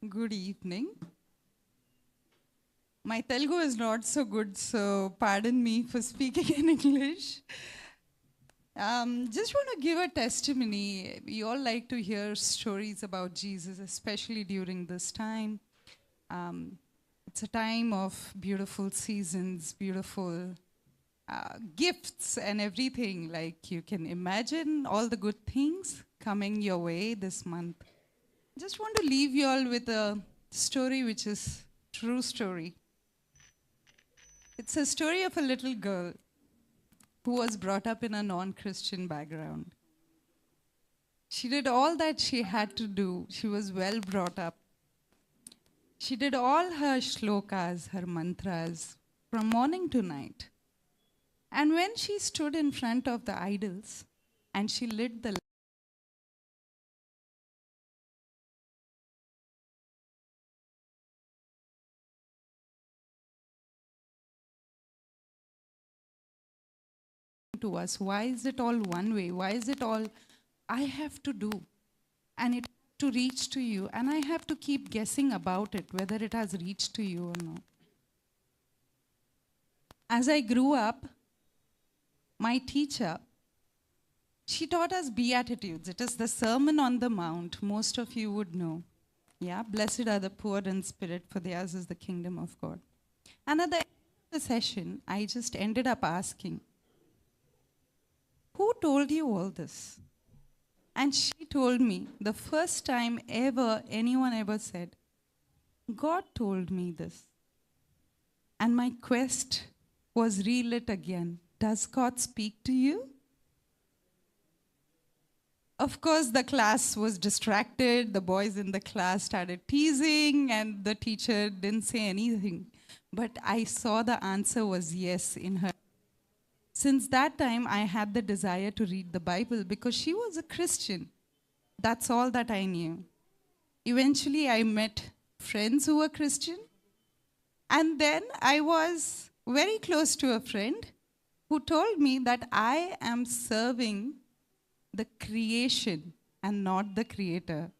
Good evening. My Telugu is not so good, so pardon me for speaking in English. Just want to give a testimony. We all like to hear stories about Jesus, especially during this time. Um, it's a time of beautiful seasons, beautiful gifts and everything. Like you can imagine all the good things coming your way this month. Just want to leave you all with a story which is true story. It's a story of a little girl who was brought up in a non-Christian background. She did all that she had to do. She was well brought up. She did all her shlokas, her mantras, from morning to night. And when she stood in front of the idols and she lit the to us, why is it all one way? Why is it all I have to do? And it to reach to you, and I have to keep guessing about it, whether it has reached to you or not. As I grew up, my teacher, she taught us Beatitudes. It is the Sermon on the Mount. Most of you would know. Yeah, blessed are the poor in spirit, for theirs is the kingdom of God. And at the end of the session, I just ended up asking, who told you all this? And she told me, the first time ever anyone ever said, God told me this. And my quest was relit again. Does God speak to you? Of course, the class was distracted. The boys in the class started teasing, and the teacher didn't say anything. But I saw the answer was yes in her. Since that time, I had the desire to read the Bible because she was a Christian. That's all that I knew. Eventually, I met friends who were Christian. And then I was very close to a friend who told me that I am serving the creation and not the creator.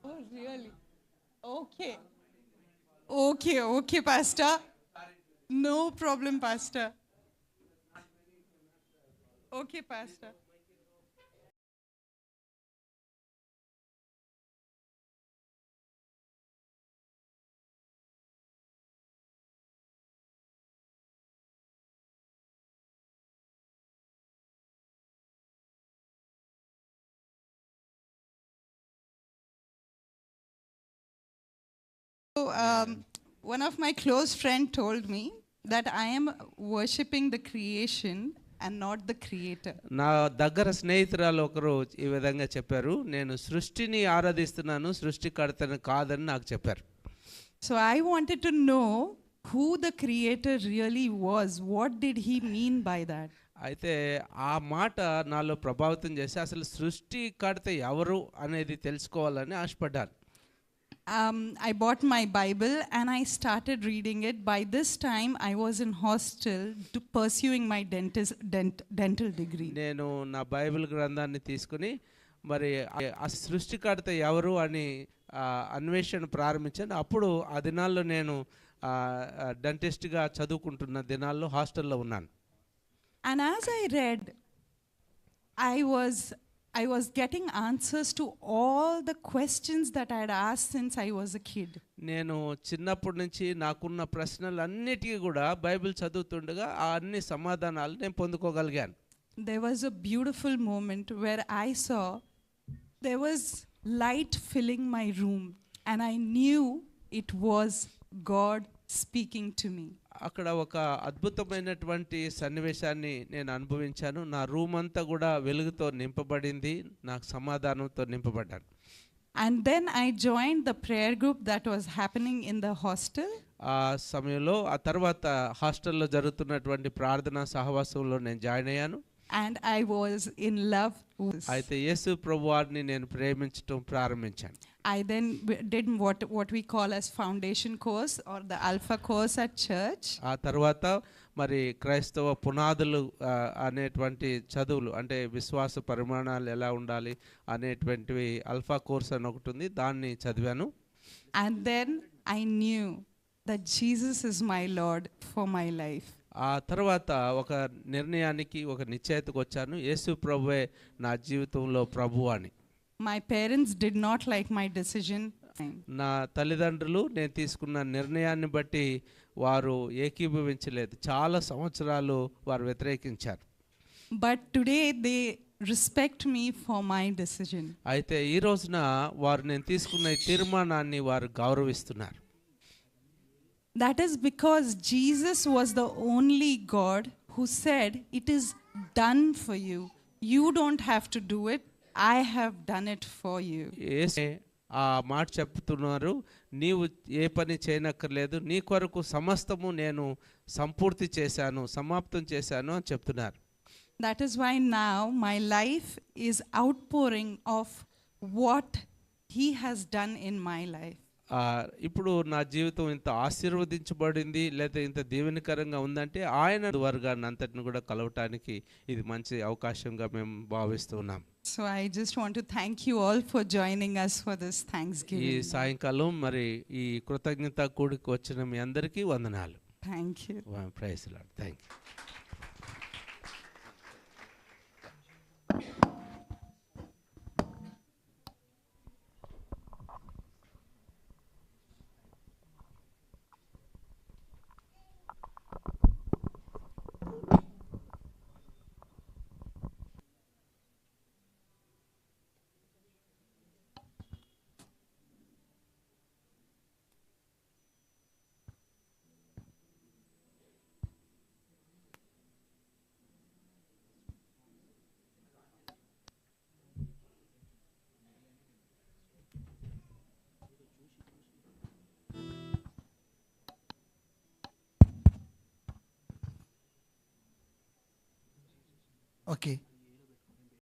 Oh, really? Okay. Okay, Pastor. No problem, Pastor. Okay, Pastor. So, one of my close friend told me that I am worshipping the creation and not the creator. నా దగ్గర స్నేహితురాలు ఒకరు ఈ విధంగా చెప్పారు, నేను సృష్టిని ఆరాధిస్తున్నాను, సృష్టికర్తను కాదని నాకు చెప్పారు. So I wanted to know who the creator really was. What did he mean by that? అయితే ఆ మాట నాలో ప్రభావితం చేసి అసలు సృష్టికర్త ఎవరు అనేది తెలుసుకోవాలని ఆశపడ్డాను. I bought my Bible and I started reading it. By this time, I was in hostel pursuing my dental degree. నేను నా బైబిల్ గ్రంథాన్ని తీసుకుని మరి ఆ సృష్టికర్త ఎవరు అని అన్వేషణ ప్రారంభించాను. అప్పుడు ఆ దినాల్లో నేను డెంటిస్ట్గా చదువుకుంటున్న దినాల్లో హాస్టల్లో ఉన్నాను. And as I read, I was getting answers to all the questions that I had asked since I was a kid. నేను చిన్నప్పటి నుంచి నాకున్న ప్రశ్నలన్నిటికీ కూడా బైబిల్ చదువుతుండగా ఆ అన్ని సమాధానాలు నేను పొందుకోగలిగాను. There was a beautiful moment where I saw there was light filling my room and I knew it was God speaking to me. అక్కడ ఒక అద్భుతమైనటువంటి సన్నివేశాన్ని నేను అనుభవించాను. నా రూమ్ అంతా కూడా వెలుగుతో నింపబడింది, నాకు సమాధానంతో నింపబడ్డాను. And then I joined the prayer group that was happening in the hostel. ఆ సమయంలో ఆ తర్వాత హాస్టల్లో జరుగుతున్నటువంటి ప్రార్థనా సహవాసంలో నేను జాయిన్ అయ్యాను. And I was in love. అయితే యేసు ప్రభువారిని నేను ప్రేమించడం ప్రారంభించాను. I then did what we call as foundation course or the alpha course at church. ఆ తర్వాత మరి క్రైస్తవ పునాదులు అనేటువంటి చదువులు, అంటే విశ్వాస పరిమాణాలు ఎలా ఉండాలి అనేటువంటివి అల్ఫా కోర్స్ అని ఒకటి ఉంది, దాన్ని చదివాను. And then I knew that Jesus is my Lord for my life. ఆ తర్వాత ఒక నిర్ణయానికి, ఒక నిశ్చయితకు వచ్చాను, యేసు ప్రభువే నా జీవితంలో ప్రభు అని. My parents did not like my decision. నా తల్లిదండ్రులు నేను తీసుకున్న నిర్ణయాన్ని బట్టి వారు ఏకీభవించలేదు, చాలా సంవత్సరాలు వారు వ్యతిరేకించారు. But today they respect me for my decision. అయితే ఈ రోజున వారు నేను తీసుకున్న ఈ తీర్మానాన్ని వారు గౌరవిస్తున్నారు. That is because Jesus was the only God who said, "It is done for you. You don't have to do it. I have done it for you." యేసే ఆ మాట చెప్తున్నారు, నీవు ఏ పని చేయనక్కర్లేదు, నీ కొరకు సమస్తము నేను సంపూర్తి చేశాను, సమాప్తం చేశాను అని చెప్తున్నారు. That is why now my life is outpouring of what He has done in my life. ఇప్పుడు నా జీవితం ఇంత ఆశీర్వదించబడింది లేదా ఇంత దీవెనకరంగా ఉందంటే ఆయన వర్గాన్ని అంతటిని కూడా కలవటానికి ఇది మంచి అవకాశంగా మేము భావిస్తున్నాం. So I just want to thank you all for joining us for this ఈ Thanksgiving. సాయంకాలం మరి ఈ కృతజ్ఞత కూడికి వచ్చిన మీ అందరికీ వందనాలు. Thank you. Praise lord. Thank you. Okay.